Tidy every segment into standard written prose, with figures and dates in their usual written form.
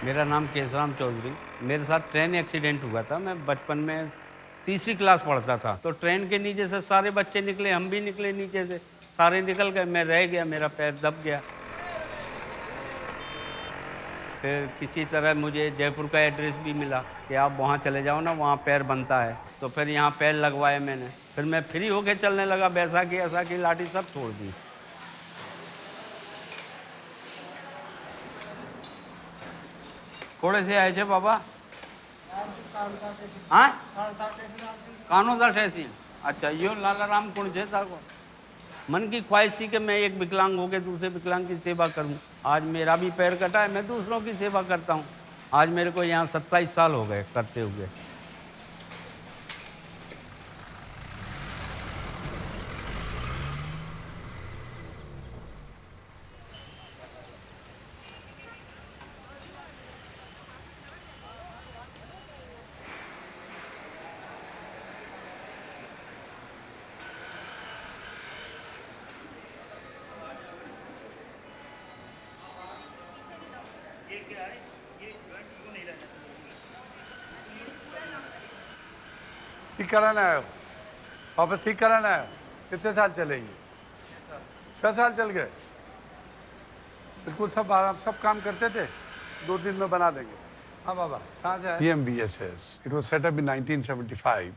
मेरा नाम केशराम चौधरी। मेरे साथ ट्रेन एक्सीडेंट हुआ था। मैं बचपन में तीसरी क्लास पढ़ता था, तो ट्रेन के नीचे से सारे बच्चे निकले, हम भी निकले नीचे से। सारे निकल गए, मैं रह गया, मेरा पैर दब गया। फिर किसी तरह मुझे जयपुर का एड्रेस भी मिला कि आप वहाँ चले जाओ ना, वहाँ पैर बनता है। तो फिर यहाँ पैर लगवाए मैंने। फिर मैं फ्री होके चलने लगा। बैसाखी ऐसाखी लाठी सब छोड़ दी। थोड़े से आए थे बाबा। हाँ, कानोदा तहसील। अच्छा, यो लालाराम कुंड थे साको। मन की ख्वाहिश थी कि मैं एक विकलांग होकर दूसरे विकलांग की सेवा करूं। आज मेरा भी पैर कटा है, मैं दूसरों की सेवा करता हूं। आज मेरे को यहाँ 27 साल हो गए करते हुए। ठीक कराना है, वापस ठीक कराना है। कितने साल चलेगी? 6 साल चल गए। बिल्कुल सब आराम, सब काम करते थे। 2 दिन में बना देंगे। हाँ बाबा, कहाँ से आए? PMVSS. It was set up in 1975,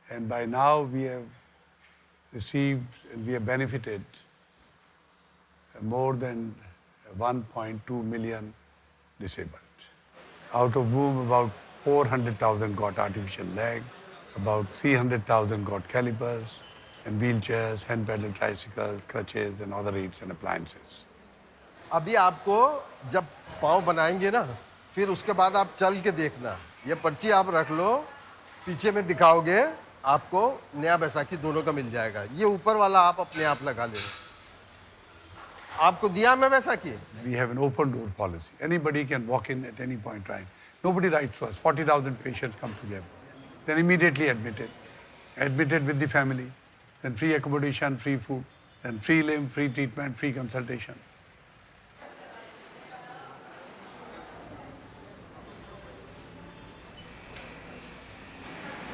and by now we have received and we have benefited more than 1.2 million disabled, out of whom about 400,000 got artificial legs, about 300,000 got calipers and wheelchairs, hand pedal tricycles, crutches and other aids and appliances. अभी आपको जब पाँव बनाएंगे ना, फिर उसके बाद आप चल के देखना। ये पर्ची आप रख लो, पीछे में दिखाओगे, आपको नया बैसाखी दोनों का मिल जाएगा। ये ऊपर वाला आप अपने आप लगा लेना। आपको दिया मैं Baisakhi? We have an open door policy. Anybody can walk in at any point, right? Nobody writes to us. 40,000 patients come together. Then immediately admitted with the family, then free accommodation, free food, then free limb, free treatment, free consultation.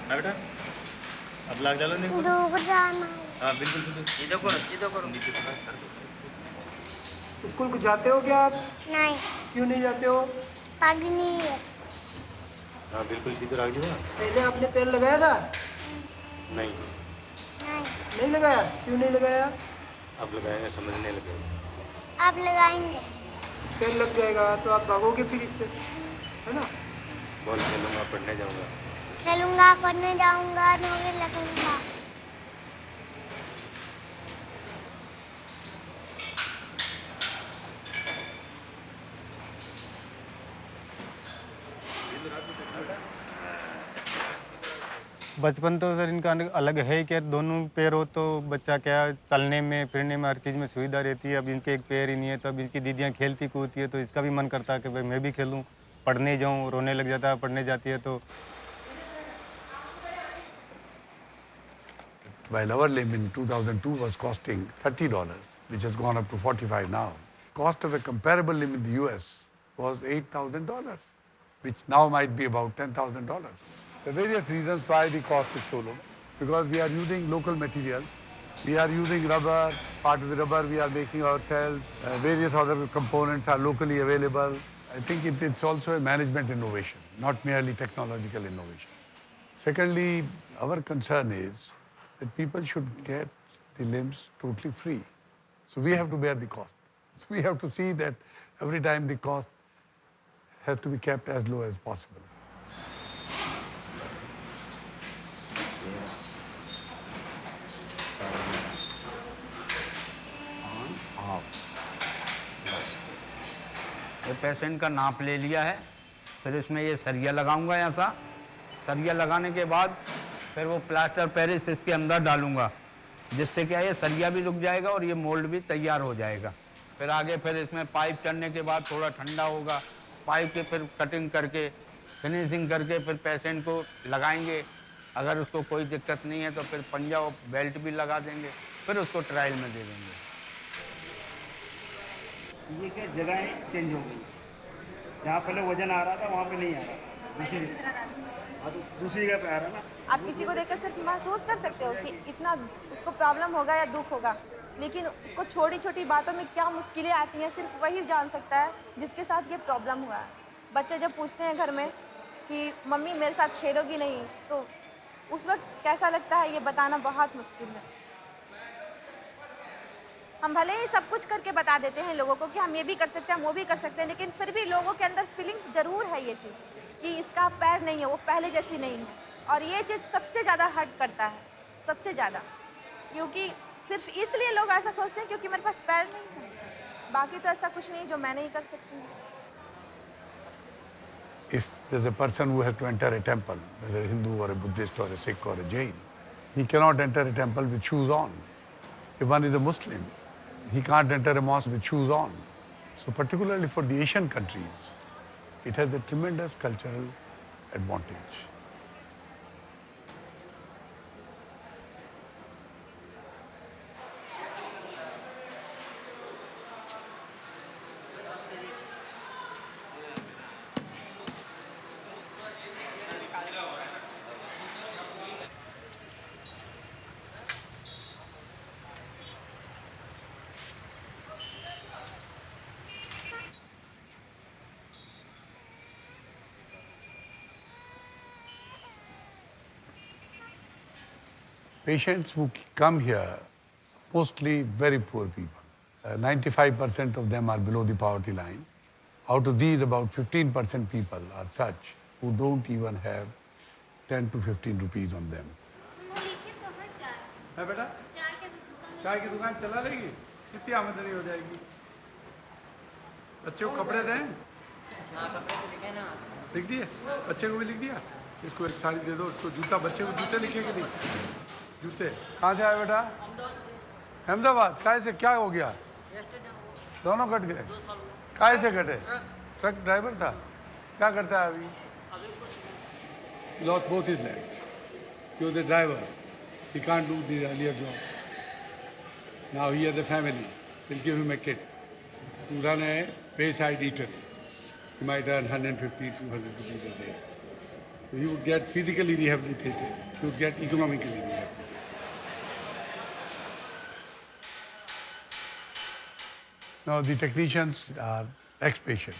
बेटा अब लाग चलो नहीं डूब जाना। हाँ बिल्कुल बिल्कुल सीधे करो, सीधे करो। नीचे स्कूल को जाते हो क्या आप? नहीं, क्यों नहीं जाते हो? पग नहीं है। हाँ बिल्कुल सीधे रख दो। पहले आपने पेड़ लगाया था? नहीं नहीं, नहीं लगाया। क्यों नहीं लगाया? अब लगाएंगे, समझने लगे। आप लगाएंगे। पेड़ लग जाएगा तो आप भागोगे फिर इससे, है ना? बॉल खेलूंगा, पढ़ने जाऊंगा। चलूंगा, पढ़ने जाऊंगा, नौकरी लगूंगा। बचपन तो सर इनका अलग है कि दोनों पैर हो तो बच्चा क्या चलने में फिरने में हर चीज़ में सुविधा रहती है। अब इनके एक पैर ही नहीं है, तो अब इनकी दीदियाँ खेलती कूदती है, तो इसका भी मन करता है कि भाई मैं भी खेलूं, पढ़ने जाऊं। रोने लग जाता है पढ़ने जाती है तो। While our limb in 2002 was costing $30, which has gone up to $45 now. Cost of a comparable limb in the US was $8,000, which now might be about $10,000. There are various reasons why the cost is so low. Because we are using local materials. We are using rubber. Part of the rubber we are making ourselves. Various other components are locally available. I think it's also a management innovation, not merely technological innovation. Secondly, our concern is that people should get the limbs totally free. So we have to bear the cost. So we have to see that every time the cost has to be kept as low as possible. ये patient का नाप ले लिया है। फिर इसमें ये सरिया लगाऊंगा। ऐसा सरिया लगाने के बाद फिर वो प्लास्टर पेरिस इसके अंदर डालूंगा, जिससे क्या ये सरिया भी रुक जाएगा और ये मोल्ड भी तैयार हो जाएगा। फिर आगे फिर इसमें पाइप चढ़ने के बाद थोड़ा ठंडा होगा, पाइप के फिर कटिंग करके फिनिशिंग करके फिर पेशेंट को लगाएंगे। अगर उसको कोई दिक्कत नहीं है तो फिर पंजा और बेल्ट भी लगा देंगे, फिर उसको ट्रायल में दे देंगे। ये क्या जगह चेंज हो गई। जहाँ पहले वजन आ रहा था वहाँ पे नहीं आ रहा, दूसरी जगह पे आ रहा ना। आप किसी को देखकर सिर्फ महसूस कर सकते हो कि इतना उसको प्रॉब्लम होगा या दुख होगा, लेकिन उसको छोटी छोटी बातों में क्या मुश्किलें आती हैं सिर्फ वही जान सकता है जिसके साथ ये प्रॉब्लम हुआ है। बच्चे जब पूछते हैं घर में कि मम्मी मेरे साथ खेलोगी नहीं, तो उस वक्त कैसा लगता है ये बताना बहुत मुश्किल है। हम भले ही सब कुछ करके बता देते हैं लोगों को कि हम ये भी कर सकते हैं, हम वो भी कर सकते हैं, लेकिन फिर भी लोगों के अंदर फीलिंग्स ज़रूर है ये चीज़ कि इसका पैर नहीं है, वो पहले जैसी नहीं है। और ये चीज़ सबसे ज़्यादा हर्ट करता है, सबसे ज़्यादा, क्योंकि सिर्फ इसलिए लोग ऐसा सोचते हैं क्योंकि मेरे पास पैर नहीं है, बाकी तो ऐसा कुछ नहीं जो मैं नहीं कर सकती हूँ। If there's a person who has to enter a temple, whether a Hindu or a Buddhist or a Sikh or a Jain, he cannot enter a temple with shoes on. If one is a Muslim, he can't enter a mosque with shoes on. So particularly for the Asian countries, it has a tremendous cultural advantage. Patients who come here, mostly very poor people. 95% of them are below the poverty line. Out of these, about 15% people are such who don't even have 10 to 15 rupees on them. है बेटा, चाय की दुकान चला लेगी, कितनी आमदनी हो जाएगी? बच्चे को कपड़े दें? हाँ, कपड़े तो लिखे ना। लिख दिए? बच्चे को भी लिख दिया? इसको एक साड़ी दे दो, इसको जूता, बच्चे को जूते लिखे कि नहीं? जूते। कहाँ से आए बेटा? अहमदाबाद। काय से क्या हो गया? दोनों कट गए? काय से कटे? ट्रक ड्राइवर था? क्या करता है अभी? Lost both his legs. He was the driver. He can't do the earlier job. Now he has a family. We'll give him a kit to run a wayside eatery. He might earn 150, 200 rupees a day. So he would get physically rehabilitated. He would get economically rehabilitated. Now the technicians are ex-patients.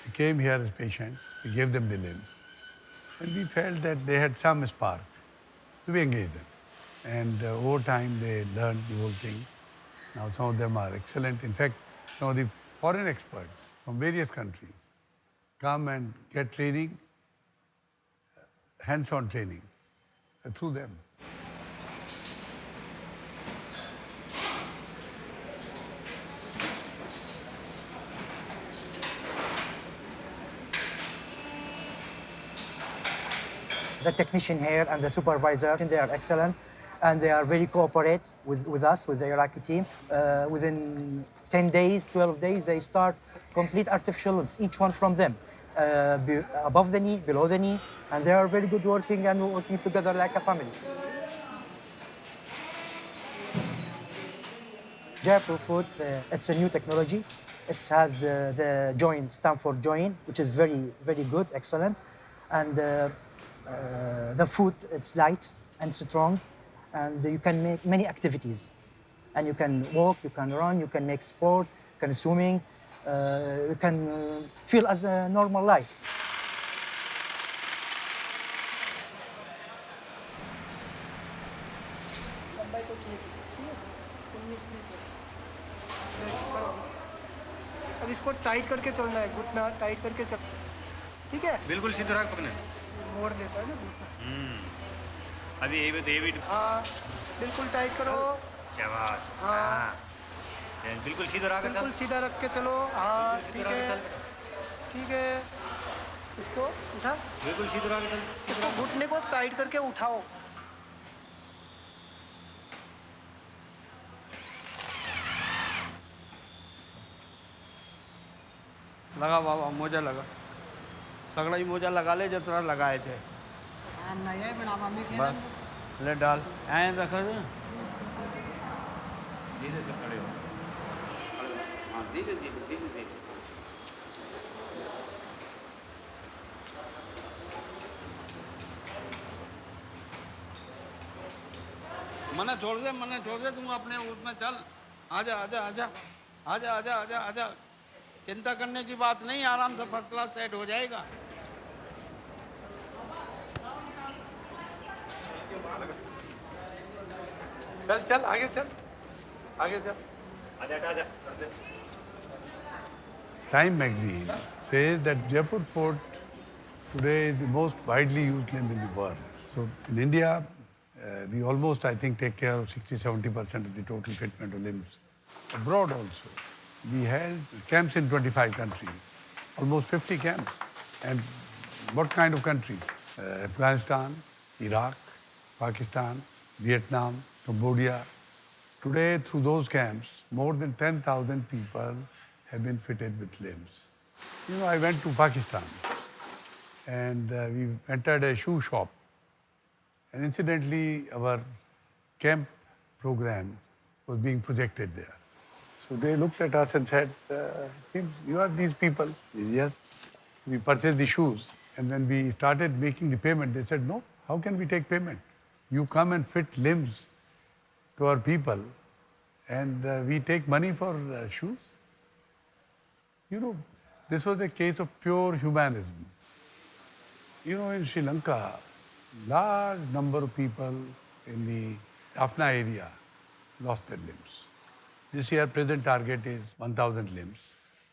They came here as patients. We gave them the limbs. And we felt that they had some spark. So we engaged them. And over time they learned the whole thing. Now some of them are excellent. In fact, some of the foreign experts from various countries come and get training, hands-on training through them. The technician here and the supervisor, they are excellent, and they are very cooperate with us, with the Iraqi team. Within 10 days, 12 days, they start complete artificial limbs, each one from them, above the knee, below the knee, and they are very good working and working together like a family. Jaipur Foot, it's a new technology. It has the joint, Stanford joint, which is very, very good, excellent. And the foot, it's light and strong, and you can make many activities. And you can walk, you can run, you can make sport, you can swimming, you can feel as a normal life. अब इसको tight करके चलना है, घुटना tight करके चल, ठीक है? बिल्कुल सीधा रख पकड़ना। मोड़ देता है ना घुटना। अभी ये भी हाँ, बिल्कुल टाइट करो। शाबाश। हाँ, बिल्कुल सीधा रख। बिल्कुल सीधा रख के चलो। हाँ, ठीक है, ठीक है। इसको उठा। बिल्कुल सीधा रख। इसको घुटने को टाइट करके उठाओ। लगा बाबा, मोजा लगा, सगड़ा ही मोजा लगा ले जो तरह लगाए थे। बस ले डाल, ऐन रखा दे, धीरे से खड़े हो, हाँ धीरे धीरे धीरे धीरे। मना छोड़ दे तुम अपने उसमें चल। आजा आजा आजा आजा आजा आजा आजा, चिंता करने की बात नहीं, आराम से फर्स्ट क्लास सेट हो जाएगा। चल चल आगे चल, आगे चल। आजा आजा। Time magazine says that Jaipur Fort today is the most widely used limb in the world. So in India, we almost, I think, take care of 60-70% of the total fitment of limbs. Abroad also, we held camps in 25 countries, almost 50 camps. And what kind of countries? Afghanistan, Iraq, Pakistan, Vietnam, Cambodia. Today, through those camps, more than 10,000 people have been fitted with limbs. You know, I went to Pakistan and we entered a shoe shop. And incidentally, our camp program was being projected there. So they looked at us and said, seems you are these people. Yes. We purchased the shoes. And when we started making the payment, they said, no, how can we take payment? You come and fit limbs to our people and we take money for shoes. You know, this was a case of pure humanism. You know, in Sri Lanka, large number of people in the Jaffna area lost their limbs. This year, present target is 1,000 limbs.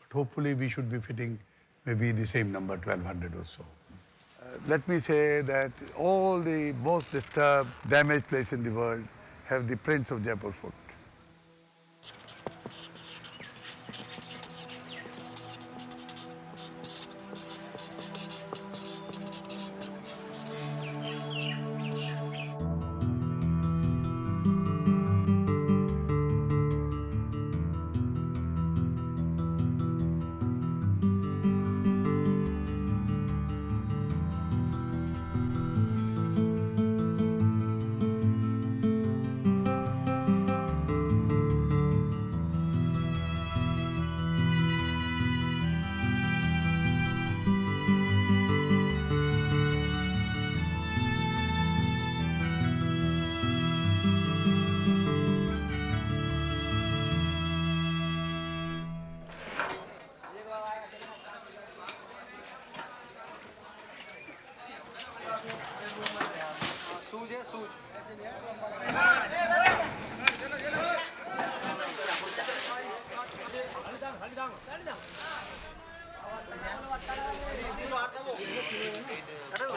But hopefully, we should be fitting maybe the same number, 1,200 or so. Let me say that all the most disturbed, damaged places in the world have the prints of Jaipur Fort.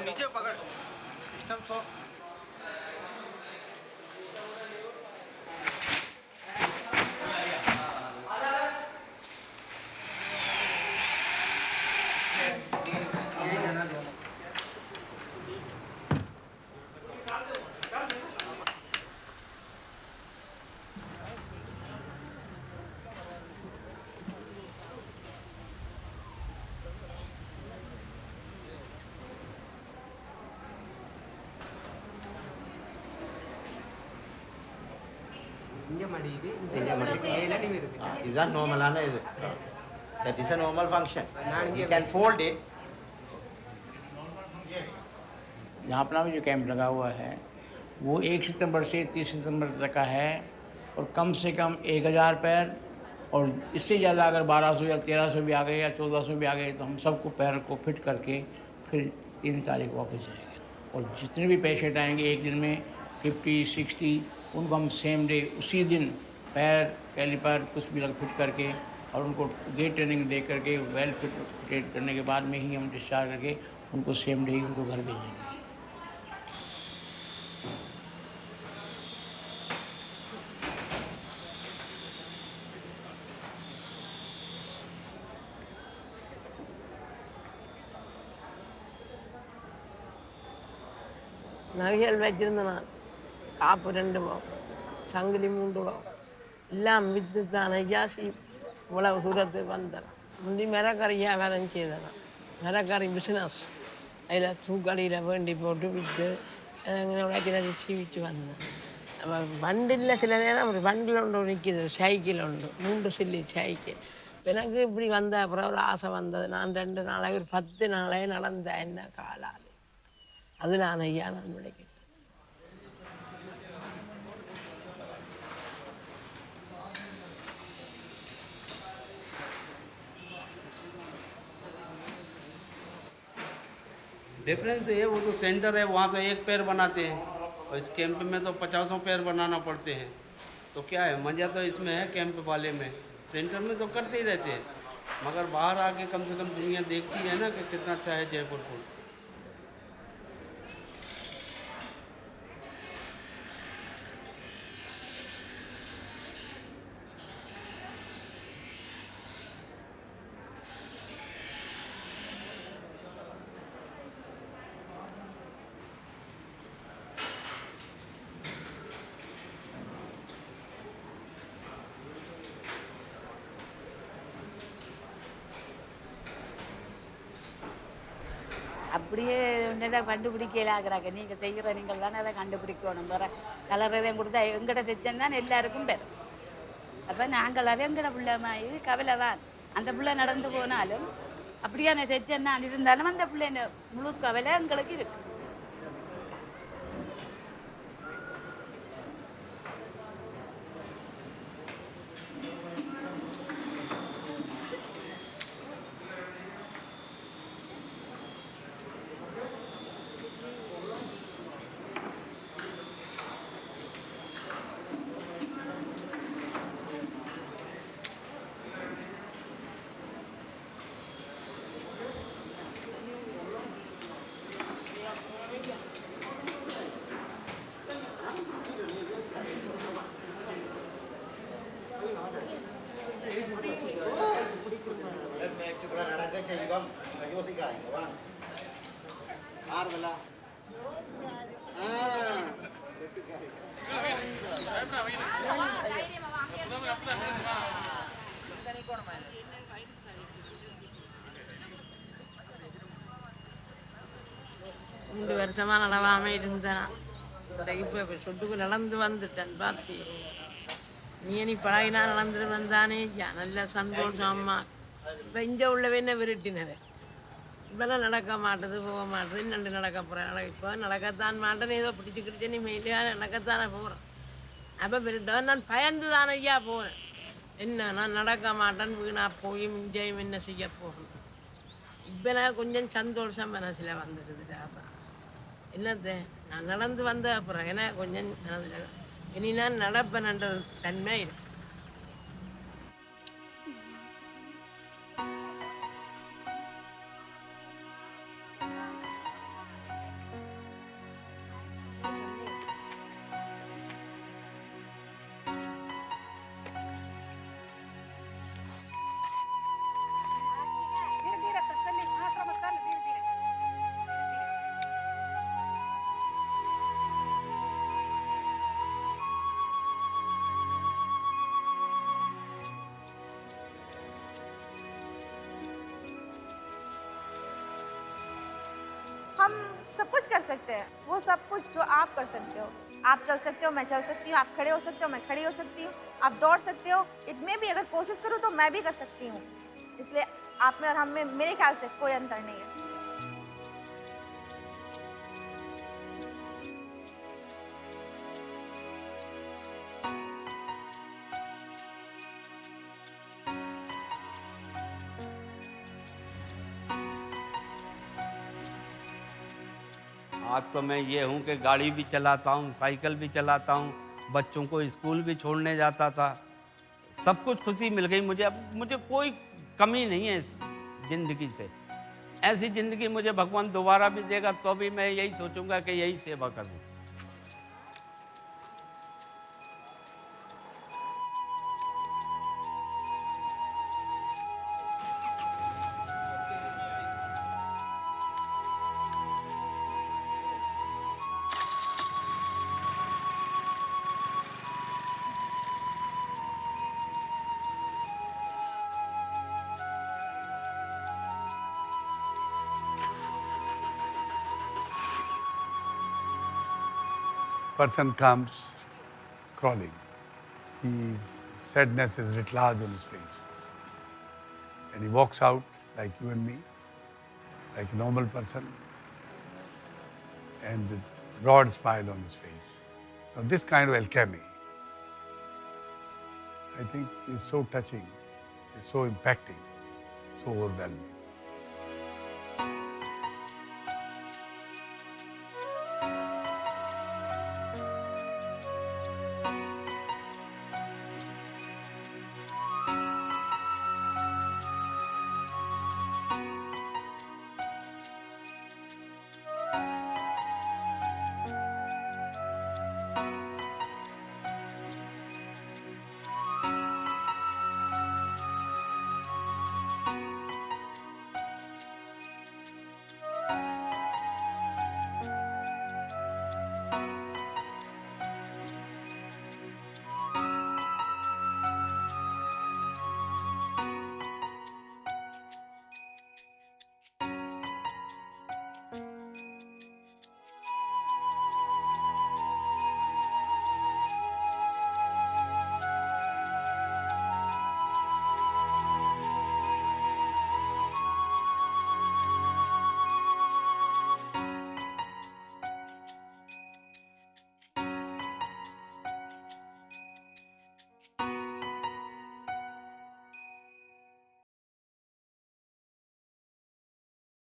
नीचे पकड़ system so இதுதான் நார்மலான இது. That is a normal function. You can fold it. Jaffna में जो camp लगा हुआ है वो 1 सितंबर से 30 सितंबर तक का है और कम से कम 1000 पैर और इससे ज़्यादा अगर 1200 या 1300 भी आ गए या 1400 भी आ गए तो हम सबको पैर को फिट करके फिर 3 तारीख वापस जाएंगे। और जितने भी पेशेंट आएंगे एक दिन में 50-60 उनको हम सेम डे उसी दिन पैर कैलिपर कुछ भी लग फिट करके और उनको गेट ट्रेनिंग दे करके वेल फिटेड करने के बाद में ही हम डिस्चार्ज करके उनको सेम डे ही उनको घर भेजेंगे। நரிகள் வச்சிருந்த நான் காப்பு 2 பவுன் சங்கிலி 3 பவுன் எல்லாம் விற்று தான் ஐயாசி இவ்வளவு தூரத்துக்கு வந்தேன். முந்தி மிரக்கறி வியாபாரம் செய்தேன். மிரக்கறி பிஸ்னஸ் அதில் தூக்கடியில் வேண்டி போட்டு விற்று உழைச்சி சீவிச்சு வந்தேன். வண்டியில் சில நேரம் ஒரு வண்டியில் ஒன்று நிற்கிது சைக்கிள் உண்டு 3 சில்லி சைக்கிள். எனக்கு இப்படி வந்த அப்புறம் ஒரு ஆசை வந்தது. நான் 2 நாளாக ஒரு 10 நாளாக நடந்தேன் என்ன காலால் அதில் ஐயா நான் விளைக்கிட்டேன். डिफरेंस ये वो तो सेंटर है, वहाँ तो एक पैर बनाते हैं और इस कैंप में तो 50 पैर बनाना पड़ते हैं। तो क्या है, मज़ा तो इसमें है कैंप वाले में। सेंटर में तो करते ही रहते हैं, मगर बाहर आके कम से कम दुनिया देखती है ना कि कितना अच्छा है जयपुर फूड। அப்படியே ஒன்றுதான் கண்டுபிடிக்கலாகிறாங்க. நீங்கள் செய்கிற நீங்கள் தானே அதை கண்டுபிடிக்கணும். வேறு கலர் எதையும் கொடுத்தா எங்கிட்ட செஞ்சேன் தான் எல்லாருக்கும் பெறும். அப்போ நாங்கள் அதை எங்கட பிள்ளை இது கவலை தான். அந்த பிள்ளை நடந்து போனாலும் அப்படியே நான் செஞ்சேன் நான் இருந்தாலும் அந்த பிள்ளை முழு கவலை எங்களுக்கு இருக்கு. ரெண்டு வருஷமாக நடவாமல் இருந்தேன். இப்போ சொட்டுக்கு நடந்து வந்துட்டேன். பார்த்தி நீ பழகினா நடந்துட்டு வந்தானே நல்ல சந்தோஷம். அம்மா இப்போ இங்கே உள்ளவே விரட்டினவே இப்போல்லாம் நடக்க மாட்டேது, போக மாட்டேது. இன்னண்டு நடக்க போகிறேன். இப்போ நடக்கத்தான் மாட்டேன்னு ஏதோ பிடிச்சிக்கிட்டு நீ மெயிலியாக நடக்கத்தானே போகிறேன். அப்போ விரட்டவன் நான் பயந்து தானே ஐயா போகிறேன். என்ன நான் நடக்க மாட்டேன்னு வீணா போய் மிஞ்சையும் என்ன செய்ய போகணும். இப்போ நான் கொஞ்சம் சந்தோஷம் மனசில் வந்துடுது ராசா. என்னத்தை நான் நடந்து வந்த அப்புறம் ஏன்னா கொஞ்சம் மனதில் இனி நான் நடப்பேன்ன்ற தன்மை இருக்கு. हम सब कुछ कर सकते हैं, वो सब कुछ जो आप कर सकते हो। आप चल सकते हो, मैं चल सकती हूँ। आप खड़े हो सकते हो, मैं खड़ी हो सकती हूँ। आप दौड़ सकते हो। इतने भी अगर कोशिश करूँ तो मैं भी कर सकती हूँ। इसलिए आप में और हम में मेरे ख्याल से कोई अंतर नहीं है। आज तो मैं ये हूँ कि गाड़ी भी चलाता हूँ, साइकिल भी चलाता हूँ, बच्चों को स्कूल भी छोड़ने जाता था। सब कुछ खुशी मिल गई मुझे। अब मुझे कोई कमी नहीं है इस ज़िंदगी से। ऐसी ज़िंदगी मुझे भगवान दोबारा भी देगा तो भी मैं यही सोचूंगा कि यही सेवा करूँ। Person comes crawling. His sadness is writ large on his face. And he walks out like you and me, like a normal person, and with broad smile on his face. Now this kind of alchemy, I think is so touching, is so impacting, so overwhelming.